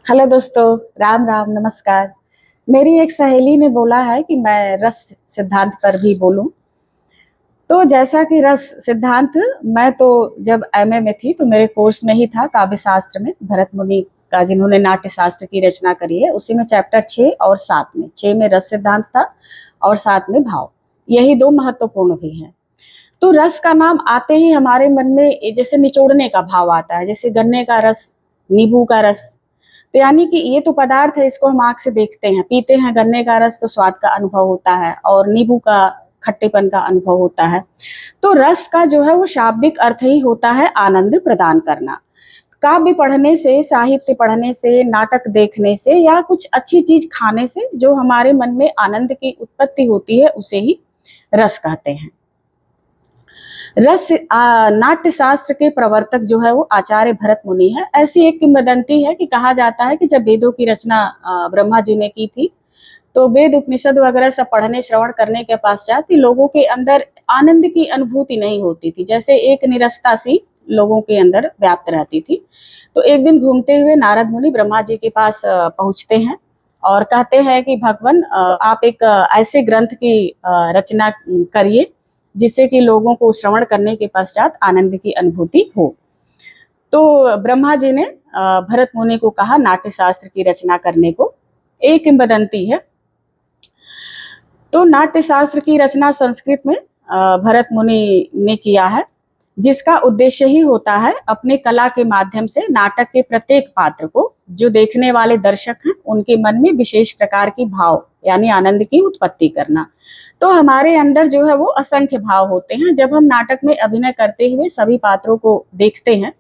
Hello दोस्तों। राम राम, नमस्कार। मेरी एक सहेली ने बोला है कि मैं रस सिद्धांत पर भी बोलूं। तो जैसा कि रस सिद्धांत, मैं तो जब एमए में थी तो मेरे कोर्स में ही था, काव्य शास्त्र में भरत मुनि का, जिन्होंने नाट्य शास्त्र की रचना करी है, उसी में चैप्टर 6 और 7 में, 6 में रस सिद्धांत था और 7 में भाव। यही दो महत्वपूर्ण भी हैं। तो रस का नाम आते ही हमारे मन में जैसे निचोड़ने का भाव आता है, जैसे गन्ने का रस, नींबू का रस। तो यानी कि ये तो पदार्थ है, इसको हम आंख से देखते हैं, पीते हैं। गन्ने का रस तो स्वाद का अनुभव होता है और नींबू का खट्टेपन का अनुभव होता है। तो रस का जो है वो शाब्दिक अर्थ ही होता है आनंद प्रदान करना। काव्य पढ़ने से, साहित्य पढ़ने से, नाटक देखने से या कुछ अच्छी चीज खाने से जो हमारे मन में आनंद की उत्पत्ति होती है, उसे ही रस कहते हैं। रस नाट्य शास्त्र के प्रवर्तक जो है वो आचार्य भरत मुनि है। ऐसी एक किंवदंती है कि कहा जाता है कि जब वेदों की रचना ब्रह्मा जी ने की थी, तो वेद उपनिषद वगैरह सब पढ़ने श्रवण करने के पश्चात ही लोगों के अंदर आनंद की अनुभूति नहीं होती थी, जैसे एक निरस्ता सी लोगों के अंदर व्याप्त रहती थी। तो एक दिन घूमते हुए नारद मुनि ब्रह्मा जी के पास पहुंचते हैं और कहते हैं कि भगवान, आप एक ऐसे ग्रंथ की रचना करिए जिससे कि लोगों को श्रवण करने के पश्चात आनंद की अनुभूति हो। तो ब्रह्मा जी ने भरत मुनि को कहा नाट्य शास्त्र की रचना करने को। एक किंवदंती है। तो नाट्य शास्त्र की रचना संस्कृत में भरत मुनि ने किया है, जिसका उद्देश्य ही होता है अपने कला के माध्यम से नाटक के प्रत्येक पात्र को, जो देखने वाले दर्शक हैं, उनके मन में विशेष प्रकार की भाव यानी आनंद की उत्पत्ति करना। तो हमारे अंदर जो है वो असंख्य भाव होते हैं। जब हम नाटक में अभिनय करते हुए सभी पात्रों को देखते हैं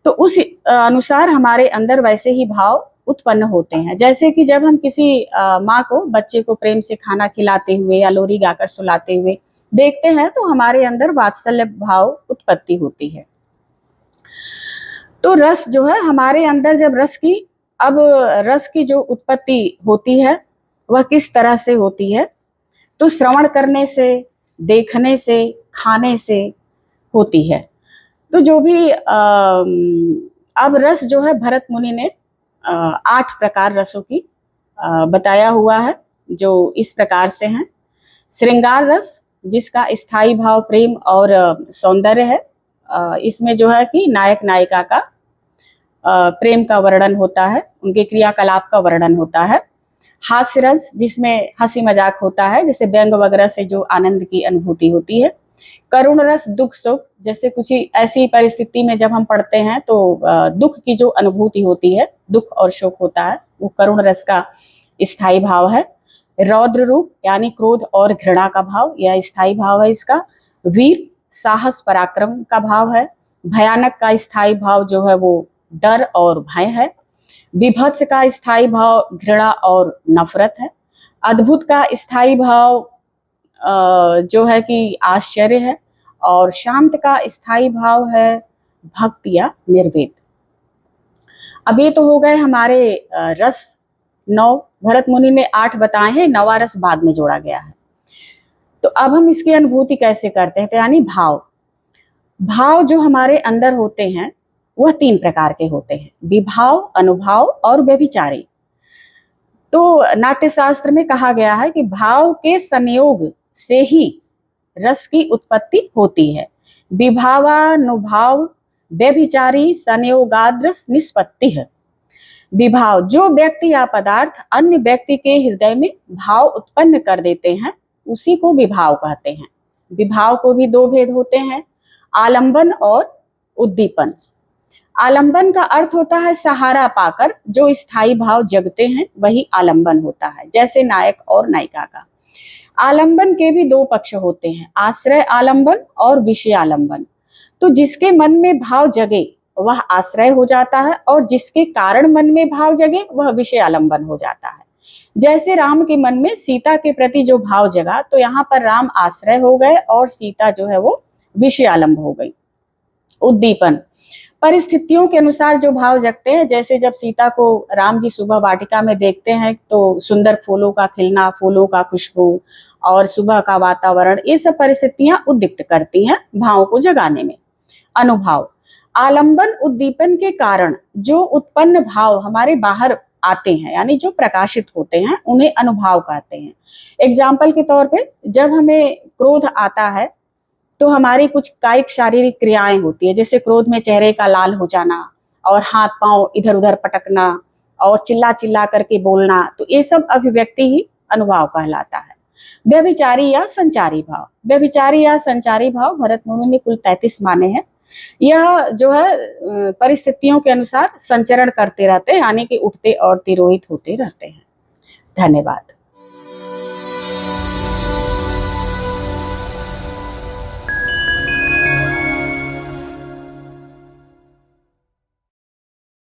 तो उस अनुसार हमारे अंदर वैसे ही भाव उत्पन्न होते हैं। जैसे कि जब हम किसी माँ को, बच्चे को प्रेम से खाना खिलाते हुए या लोरी गाकर सुलाते हुए देखते हैं तो हमारे अंदर वात्सल्य भाव उत्पत्ति होती है। तो रस जो है हमारे अंदर, जब रस की जो उत्पत्ति होती है वह किस तरह से होती है, तो श्रवण करने से, देखने से, खाने से होती है। तो जो भी अब रस जो है भरत मुनि ने 8 प्रकार रसों की बताया हुआ है, जो इस प्रकार से हैं। श्रृंगार रस, जिसका स्थायी भाव प्रेम और सौंदर्य है। इसमें जो है कि नायक नायिका का प्रेम का वर्णन होता है, उनके क्रियाकलाप का वर्णन होता है। हास्य रस, जिसमें हंसी मजाक होता है, जैसे व्यंग वगैरह से जो आनंद की अनुभूति होती है। करुण रस, दुख सुख, जैसे कुछ ऐसी परिस्थिति में जब हम पढ़ते हैं तो दुख की जो अनुभूति होती है, दुख और शोक होता है, वो करुण रस का स्थायी भाव है। रौद्र रूप यानी क्रोध और घृणा का भाव, यह स्थायी भाव है इसका। वीर, साहस पराक्रम का भाव है। भयानक का स्थायी भाव जो है वो डर और भय है। विभत्स का स्थायी भाव घृणा और नफरत है। अद्भुत का स्थायी भाव जो है कि आश्चर्य है। और शांत का स्थायी भाव है भक्ति या निर्वेद। अब ये तो हो गए हमारे रस 9। भरत मुनि ने 8 बताए हैं, 9वां रस बाद में जोड़ा गया है। तो अब हम इसकी अनुभूति कैसे करते हैं, तो यानी भाव। भाव जो हमारे अंदर होते हैं वह 3 प्रकार के होते हैं, विभाव, अनुभाव और व्यभिचारी। तो नाट्य शास्त्र में कहा गया है कि भाव के संयोग से ही रस की उत्पत्ति होती है। विभावानुभाव व्यभिचारी संयोगाद्रस निष्पत्ति है। विभाव, जो व्यक्ति या पदार्थ अन्य व्यक्ति के हृदय में भाव उत्पन्न कर देते हैं, उसी को विभाव कहते हैं। विभाव को भी 2 भेद होते हैं, आलंबन और उद्दीपन। आलंबन का अर्थ होता है सहारा पाकर जो स्थायी भाव जगते हैं, वही आलंबन होता है, जैसे नायक और नायिका का। आलंबन के भी 2 पक्ष होते हैं, आश्रय आलंबन और विषय आलंबन। तो जिसके मन में भाव जगे वह आश्रय हो जाता है, और जिसके कारण मन में भाव जगे वह विषय आलंबन हो जाता है। जैसे राम के मन में सीता के प्रति जो भाव जगा, तो यहाँ पर राम आश्रय हो गए और सीता जो है वो विषय आलंब हो गई। उद्दीपन, परिस्थितियों के अनुसार जो भाव जगते हैं, जैसे जब सीता को राम जी सुबह वाटिका में देखते हैं तो सुंदर फूलों का खिलना, फूलों का खुशबू और सुबह का वातावरण, ये सब परिस्थितियां उद्दीप्त करती हैं भावों को जगाने में। अनुभाव, आलंबन उद्दीपन के कारण जो उत्पन्न भाव हमारे बाहर आते हैं, यानी जो प्रकाशित होते हैं, उन्हें अनुभाव कहते हैं। एग्जाम्पल के तौर पे जब हमें क्रोध आता है तो हमारी कुछ कायिक शारीरिक क्रियाएं होती है, जैसे क्रोध में चेहरे का लाल हो जाना और हाथ पांव इधर उधर पटकना और चिल्ला चिल्ला करके बोलना, तो ये सब अभिव्यक्ति ही अनुभाव कहलाता है। व्यभिचारी या संचारी भाव, व्यभिचारी या संचारी भाव भरत मुनि ने कुल 33 माने हैं। यह जो है परिस्थितियों के अनुसार संचरण करते रहते हैं, यानी कि उठते और तिरोहित होते रहते हैं। धन्यवाद।